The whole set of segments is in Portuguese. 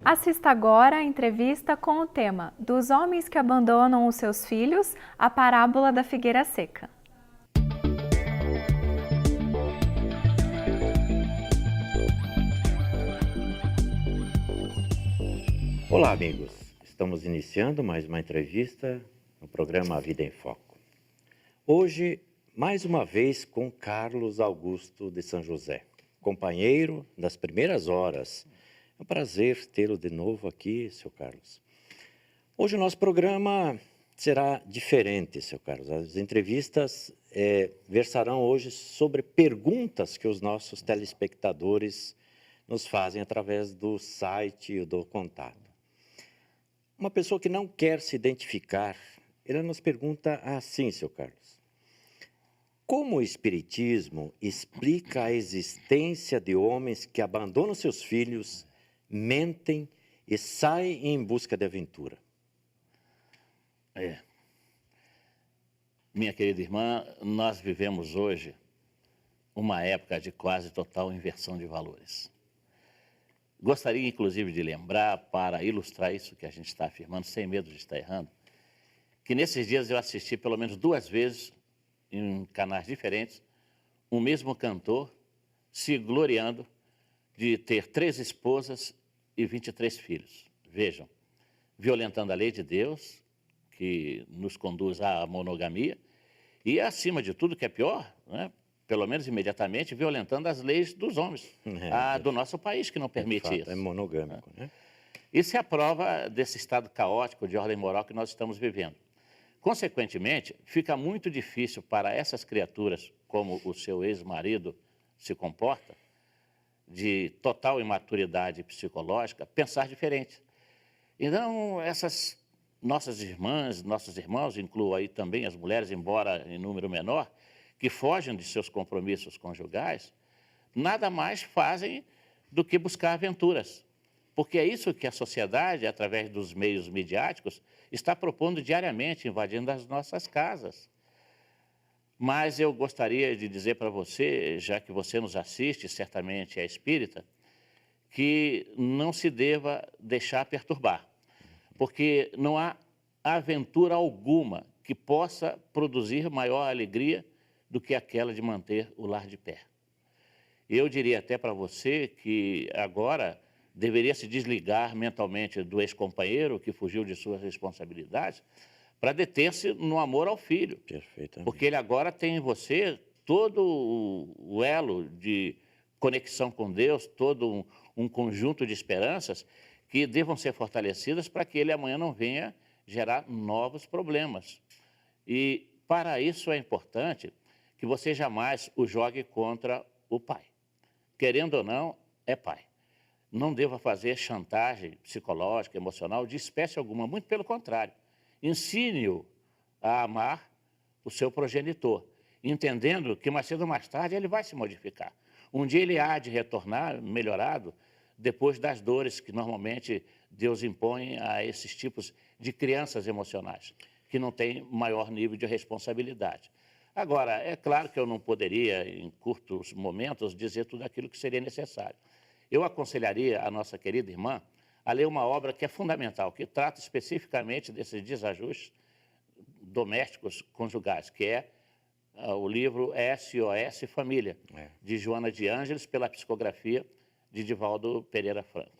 Assista agora a entrevista com o tema Dos homens que abandonam os seus filhos, a parábola da figueira seca. Olá, amigos. Estamos iniciando mais uma entrevista no programa A Vida em Foco. Hoje, mais uma vez com Carlos Augusto de São José, companheiro das primeiras horas. É um prazer tê-lo de novo aqui, seu Carlos. Hoje o nosso programa será diferente, seu Carlos. As entrevistas versarão hoje sobre perguntas que os nossos telespectadores nos fazem através do site e do contato. Uma pessoa que não quer se identificar, ela nos pergunta assim, seu Carlos. Como o Espiritismo explica a existência de homens que abandonam seus filhos, mentem e saem em busca de aventura? Minha querida irmã, nós vivemos hoje uma época de quase total inversão de valores. Gostaria, inclusive, de lembrar, para ilustrar isso que a gente está afirmando, sem medo de estar errando, que nesses dias eu assisti pelo menos 2 vezes, em canais diferentes, o mesmo cantor se gloriando de ter 3 esposas e 23 filhos. Vejam, violentando a lei de Deus, que nos conduz à monogamia, e, acima de tudo, que é pior, né? Pelo menos imediatamente, violentando as leis dos homens, do nosso país, que não permite isso. É monogâmico, né? Isso é a prova desse estado caótico de ordem moral que nós estamos vivendo. Consequentemente, fica muito difícil para essas criaturas, como o seu ex-marido se comporta, de total imaturidade psicológica, pensar diferente. Então, essas nossas irmãs, nossos irmãos, incluo aí também as mulheres, embora em número menor, que fogem de seus compromissos conjugais, nada mais fazem do que buscar aventuras. Porque é isso que a sociedade, através dos meios midiáticos, está propondo diariamente, invadindo as nossas casas. Mas eu gostaria de dizer para você, já que você nos assiste, certamente é espírita, que não se deva deixar perturbar. Porque não há aventura alguma que possa produzir maior alegria do que aquela de manter o lar de pé. Eu diria até para você que agora deveria se desligar mentalmente do ex-companheiro que fugiu de suas responsabilidades para deter-se no amor ao filho. Perfeitamente. Porque ele agora tem em você todo o elo de conexão com Deus, todo um conjunto de esperanças que devam ser fortalecidas para que ele amanhã não venha gerar novos problemas. E para isso é importante que você jamais o jogue contra o pai. Querendo ou não, é pai. Não deva fazer chantagem psicológica, emocional, de espécie alguma, muito pelo contrário. Ensine-o a amar o seu progenitor, entendendo que mais cedo ou mais tarde ele vai se modificar. Um dia ele há de retornar melhorado, depois das dores que normalmente Deus impõe a esses tipos de crianças emocionais, que não têm maior nível de responsabilidade. Agora, é claro que eu não poderia, em curtos momentos, dizer tudo aquilo que seria necessário. Eu aconselharia a nossa querida irmã a ler uma obra que é fundamental, que trata especificamente desses desajustes domésticos conjugais, que é o livro SOS Família, de Joana de Ângeles, pela psicografia de Divaldo Pereira Franco.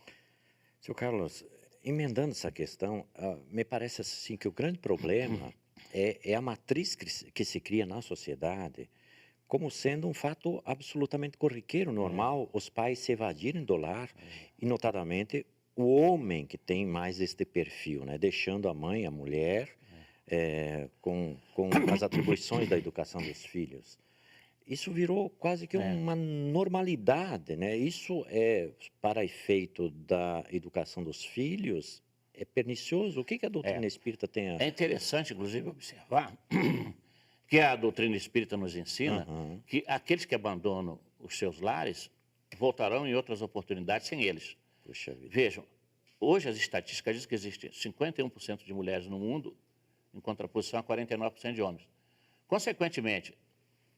Seu Carlos, emendando essa questão, me parece assim que o grande problema é a matriz que se cria na sociedade como sendo um fato absolutamente corriqueiro, normal, os pais se evadirem do lar, e notadamente o homem que tem mais este perfil, né? Deixando a mãe, a mulher, com as atribuições da educação dos filhos. Isso virou quase que uma normalidade, né? Isso é, para efeito da educação dos filhos, é pernicioso. O que a doutrina espírita tem a... É interessante, inclusive, observar que a doutrina espírita nos ensina que aqueles que abandonam os seus lares voltarão em outras oportunidades sem eles. Puxa vida. Vejam, hoje as estatísticas dizem que existem 51% de mulheres no mundo, em contraposição a 49% de homens. Consequentemente,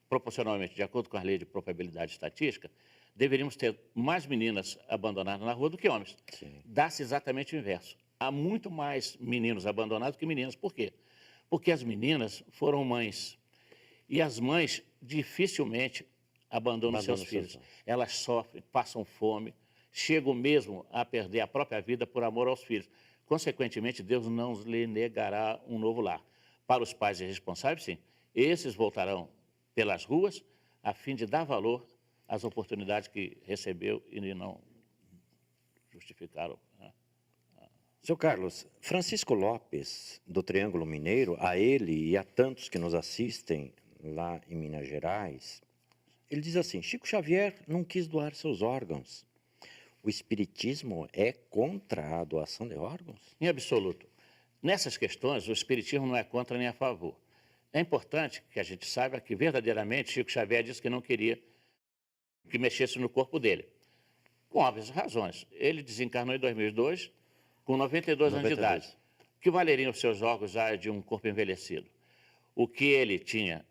proporcionalmente, de acordo com a lei de probabilidade estatística, deveríamos ter mais meninas abandonadas na rua do que homens. Dá-se exatamente o inverso. Há muito mais meninos abandonados que meninas. Por quê? Porque as meninas foram mães. E as mães dificilmente abandonam seus filhos. Elas sofrem, passam fome, chegam mesmo a perder a própria vida por amor aos filhos. Consequentemente, Deus não lhe negará um novo lar. Para os pais irresponsáveis, sim, esses voltarão pelas ruas a fim de dar valor às oportunidades que recebeu e não justificaram. Né? Seu Carlos, Francisco Lopes, do Triângulo Mineiro, a ele e a tantos que nos assistem lá em Minas Gerais, ele diz assim: Chico Xavier não quis doar seus órgãos. O espiritismo é contra a doação de órgãos? Em absoluto. Nessas questões, o espiritismo não é contra nem a favor. É importante que a gente saiba que, verdadeiramente, Chico Xavier disse que não queria que mexesse no corpo dele. Com óbvias razões. Ele desencarnou em 2002, com 92 anos de idade. O que valeriam os seus órgãos já de um corpo envelhecido? O que ele tinha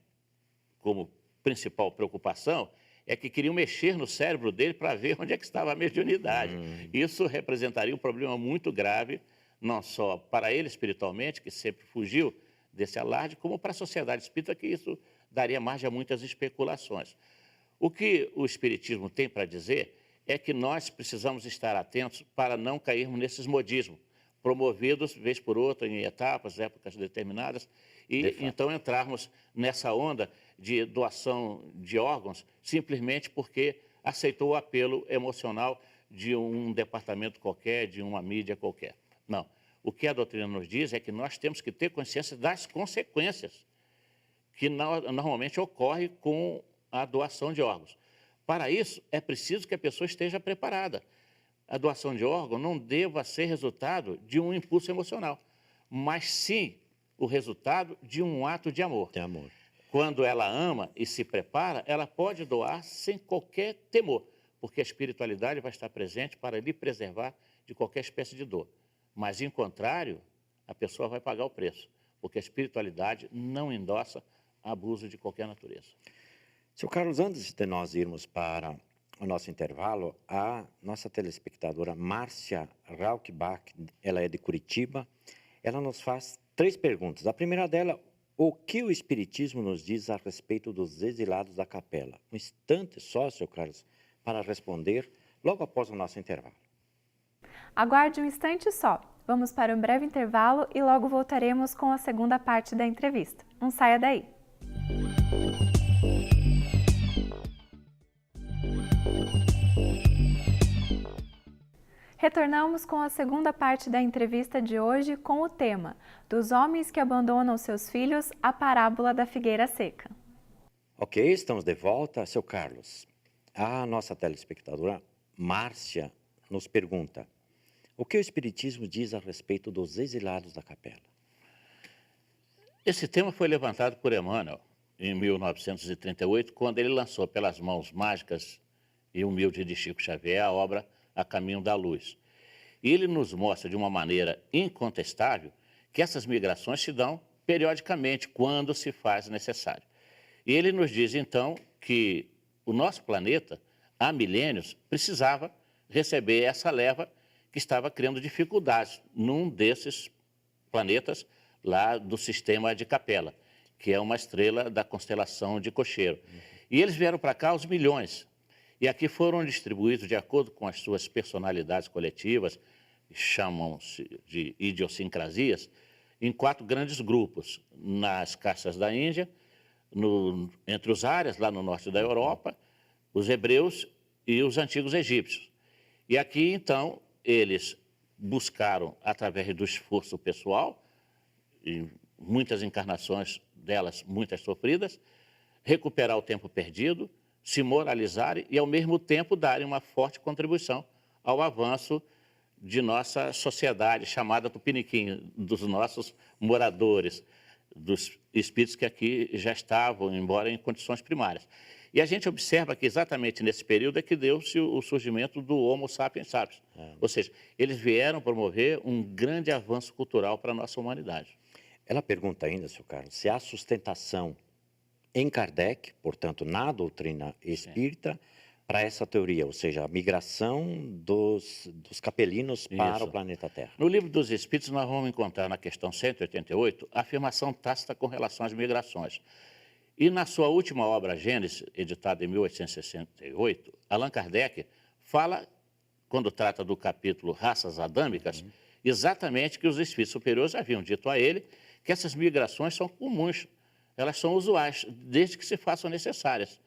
como principal preocupação é que queriam mexer no cérebro dele para ver onde é que estava a mediunidade. Isso representaria um problema muito grave, não só para ele espiritualmente, que sempre fugiu desse alarde, como para a sociedade espírita, que isso daria margem a muitas especulações. O que o espiritismo tem para dizer é que nós precisamos estar atentos para não cairmos nesses modismos, promovidos, vez por outra, em etapas, épocas determinadas, e então entrarmos nessa onda de doação de órgãos simplesmente porque aceitou o apelo emocional de um departamento qualquer, de uma mídia qualquer. Não. O que a doutrina nos diz é que nós temos que ter consciência das consequências que normalmente ocorrem com a doação de órgãos. Para isso, é preciso que a pessoa esteja preparada. A doação de órgão não deva ser resultado de um impulso emocional, mas sim o resultado de um ato de amor. De amor. Quando ela ama e se prepara, ela pode doar sem qualquer temor, porque a espiritualidade vai estar presente para lhe preservar de qualquer espécie de dor. Mas, em contrário, a pessoa vai pagar o preço, porque a espiritualidade não endossa abuso de qualquer natureza. Seu Carlos, antes de nós irmos para o nosso intervalo, a nossa telespectadora Márcia Rauchbach, ela é de Curitiba, ela nos faz 3 perguntas. A primeira dela: o que o Espiritismo nos diz a respeito dos exilados da capela? Um instante só, seu Carlos, para responder logo após o nosso intervalo. Aguarde um instante só. Vamos para um breve intervalo e logo voltaremos com a segunda parte da entrevista. Não saia daí. Retornamos com a segunda parte da entrevista de hoje com o tema dos homens que abandonam seus filhos, a parábola da figueira seca. Ok, estamos de volta. Seu Carlos, a nossa telespectadora Márcia nos pergunta: o que o Espiritismo diz a respeito dos exilados da capela? Esse tema foi levantado por Emmanuel em 1938, quando ele lançou pelas mãos mágicas e humildes de Chico Xavier a obra A Caminho da Luz. E ele nos mostra de uma maneira incontestável que essas migrações se dão periodicamente, quando se faz necessário. E ele nos diz, então, que o nosso planeta, há milênios, precisava receber essa leva que estava criando dificuldades num desses planetas lá do sistema de Capela, que é uma estrela da constelação de Cocheiro. E eles vieram para cá aos milhões. E aqui foram distribuídos de acordo com as suas personalidades coletivas, chamam-se de idiosincrasias, em 4 grandes grupos: nas castas da Índia, entre os árias, lá no norte da Europa, os hebreus e os antigos egípcios. E aqui, então, eles buscaram, através do esforço pessoal, em muitas encarnações delas, muitas sofridas, recuperar o tempo perdido, se moralizarem e, ao mesmo tempo, darem uma forte contribuição ao avanço de nossa sociedade, chamada Tupiniquim, dos nossos moradores, dos espíritos que aqui já estavam, embora em condições primárias. E a gente observa que exatamente nesse período é que deu-se o surgimento do Homo sapiens sapiens. Ou seja, eles vieram promover um grande avanço cultural para a nossa humanidade. Ela pergunta ainda, seu Carlos, se há sustentação em Kardec, portanto, na doutrina espírita, para essa teoria, ou seja, a migração dos capelinos para Isso. o planeta Terra. No Livro dos Espíritos, nós vamos encontrar na questão 188 a afirmação tácita com relação às migrações. E na sua última obra, Gênesis, editada em 1868, Allan Kardec fala, quando trata do capítulo Raças Adâmicas, exatamente que os espíritos superiores haviam dito a ele que essas migrações são comuns, elas são usuais, desde que se façam necessárias,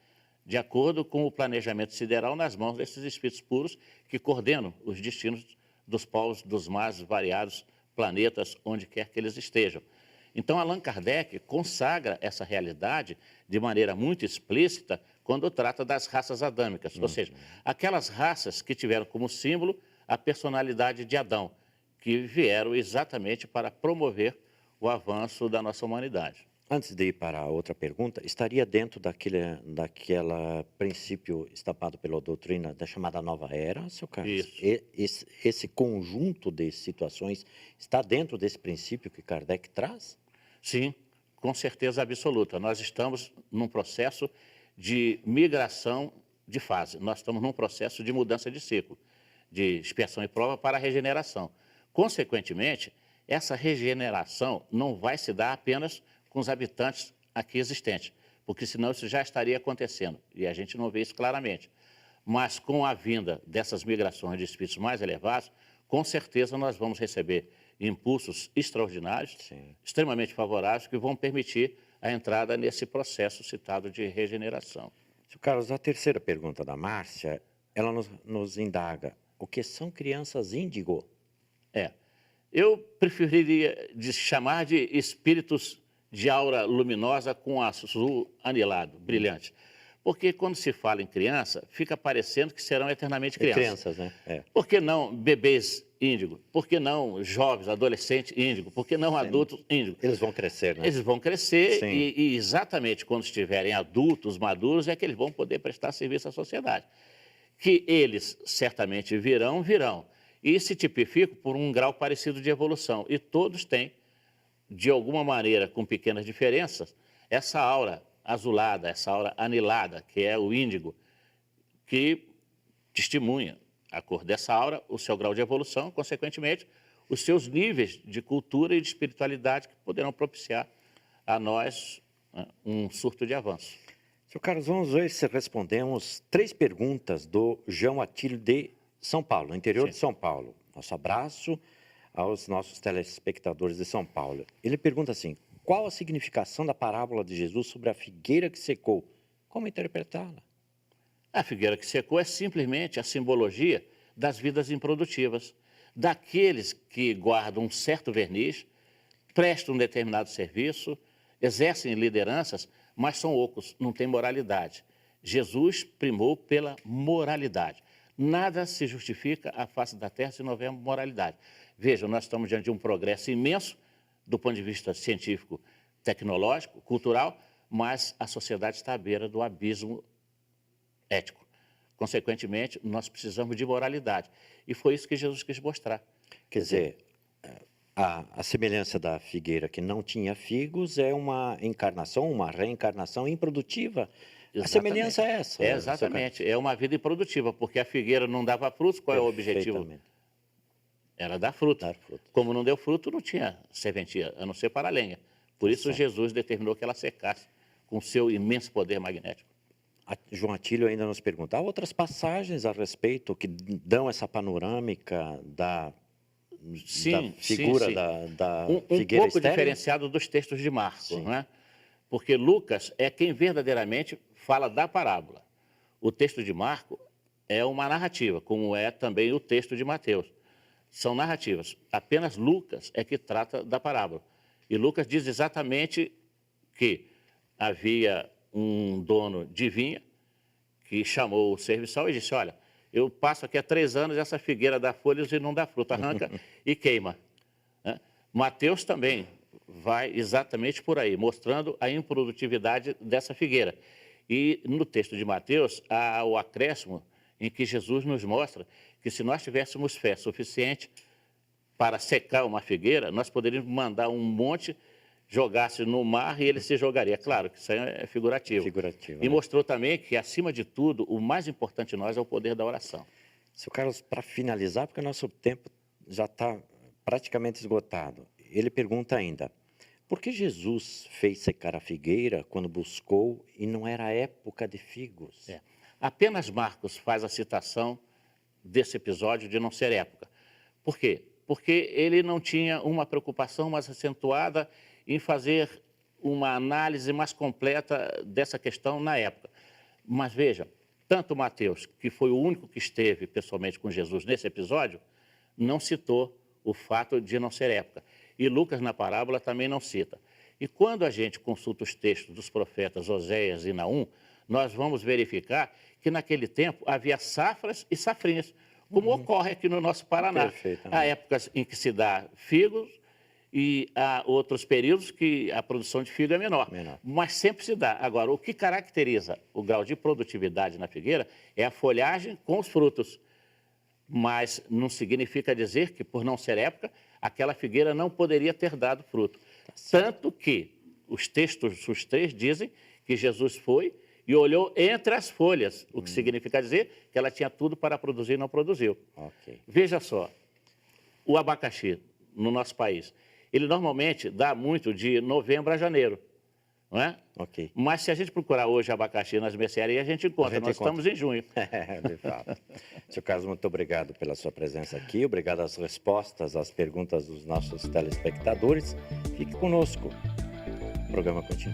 de acordo com o planejamento sideral nas mãos desses espíritos puros que coordenam os destinos dos povos dos mais variados planetas, onde quer que eles estejam. Então, Allan Kardec consagra essa realidade de maneira muito explícita quando trata das raças adâmicas, ou seja, aquelas raças que tiveram como símbolo a personalidade de Adão, que vieram exatamente para promover o avanço da nossa humanidade. Antes de ir para a outra pergunta, estaria dentro daquela princípio estampado pela doutrina da chamada Nova Era, seu Carlos? Isso. Esse conjunto de situações está dentro desse princípio que Kardec traz? Sim, com certeza absoluta. Nós estamos num processo de migração de fase. Nós estamos num processo de mudança de ciclo, de expiação e prova para a regeneração. Consequentemente, essa regeneração não vai se dar apenas com os habitantes aqui existentes, porque senão isso já estaria acontecendo, e a gente não vê isso claramente. Mas com a vinda dessas migrações de espíritos mais elevados, com certeza nós vamos receber impulsos extraordinários, extremamente favoráveis, que vão permitir a entrada nesse processo citado de regeneração. Seu Carlos, a terceira pergunta da Márcia, ela nos indaga, o que são crianças índigo? Eu preferiria chamar de espíritos de aura luminosa com azul anilado, brilhante. Porque quando se fala em criança, fica parecendo que serão eternamente crianças. Crianças, né? Por que não bebês índigo? Por que não jovens, adolescentes índigo? Por que não adultos índigo? Eles vão crescer, né? Eles vão crescer e exatamente quando estiverem adultos, maduros, é que eles vão poder prestar serviço à sociedade. Que eles certamente virão. E se tipificam por um grau parecido de evolução. E todos têm, de alguma maneira, com pequenas diferenças, essa aura azulada, essa aura anilada, que é o índigo, que testemunha a cor dessa aura, o seu grau de evolução, consequentemente, os seus níveis de cultura e de espiritualidade que poderão propiciar a nós, né, um surto de avanço. Seu Carlos, vamos ver se respondemos 3 perguntas do João Atílio de São Paulo, no interior de São Paulo. Nosso abraço aos nossos telespectadores de São Paulo. Ele pergunta assim, qual a significação da parábola de Jesus sobre a figueira que secou? Como interpretá-la? A figueira que secou é simplesmente a simbologia das vidas improdutivas, daqueles que guardam um certo verniz, prestam um determinado serviço, exercem lideranças, mas são ocos, não têm moralidade. Jesus primou pela moralidade. Nada se justifica à face da terra se não houver moralidade. Vejam, nós estamos diante de um progresso imenso do ponto de vista científico, tecnológico, cultural, mas a sociedade está à beira do abismo ético. Consequentemente, nós precisamos de moralidade. E foi isso que Jesus quis mostrar. Quer dizer, a semelhança da figueira que não tinha figos é uma encarnação, uma reencarnação improdutiva. Exatamente. A semelhança é essa. Exatamente, é uma vida improdutiva, porque a figueira não dava frutos, qual é o objetivo? Era dar fruto. Como não deu fruto, não tinha serventia, a não ser para a lenha. Por isso Jesus determinou que ela secasse com seu imenso poder magnético. João Atílio ainda nos pergunta, há outras passagens a respeito que dão essa panorâmica da figura da figueira um pouco diferenciado dos textos de Marcos, não é? Porque Lucas é quem verdadeiramente fala da parábola. O texto de Marcos é uma narrativa, como é também o texto de Mateus. São narrativas. Apenas Lucas é que trata da parábola. E Lucas diz exatamente que havia um dono de vinha que chamou o serviçal e disse, olha, eu passo aqui há 3 anos, essa figueira dá folhas e não dá fruto, arranca e queima. Né? Mateus também vai exatamente por aí, mostrando a improdutividade dessa figueira. E no texto de Mateus, há o acréscimo em que Jesus nos mostra que se nós tivéssemos fé suficiente para secar uma figueira, nós poderíamos mandar um monte jogasse no mar e ele se jogaria. Claro que isso aí é figurativo. Figurativo, E né? mostrou também que, acima de tudo, o mais importante em nós é o poder da oração. Seu Carlos, para finalizar, porque o nosso tempo já está praticamente esgotado, ele pergunta ainda, por que Jesus fez secar a figueira quando buscou e não era época de figos? Apenas Marcos faz a citação desse episódio de não ser época. Por quê? Porque ele não tinha uma preocupação mais acentuada em fazer uma análise mais completa dessa questão na época. Mas veja, tanto Mateus, que foi o único que esteve pessoalmente com Jesus nesse episódio, não citou o fato de não ser época. E Lucas, na parábola, também não cita. E quando a gente consulta os textos dos profetas Oséias e Naum, nós vamos verificar que naquele tempo havia safras e safrinhas, como ocorre aqui no nosso Paraná. Há épocas em que se dá figos e há outros períodos que a produção de figo é menor. Mas sempre se dá. Agora, o que caracteriza o grau de produtividade na figueira é a folhagem com os frutos. Mas não significa dizer que, por não ser época, aquela figueira não poderia ter dado fruto. Tanto que os textos, os três, dizem que Jesus foi e olhou entre as folhas, o que significa dizer que ela tinha tudo para produzir e não produziu. Veja só, o abacaxi no nosso país, ele normalmente dá muito de novembro a janeiro, não é? Mas se a gente procurar hoje abacaxi nas mercearias, a gente encontra. Nós estamos em junho. De fato. Seu Carlos, muito obrigado pela sua presença aqui, obrigado às respostas às perguntas dos nossos telespectadores. Fique conosco, o programa continua.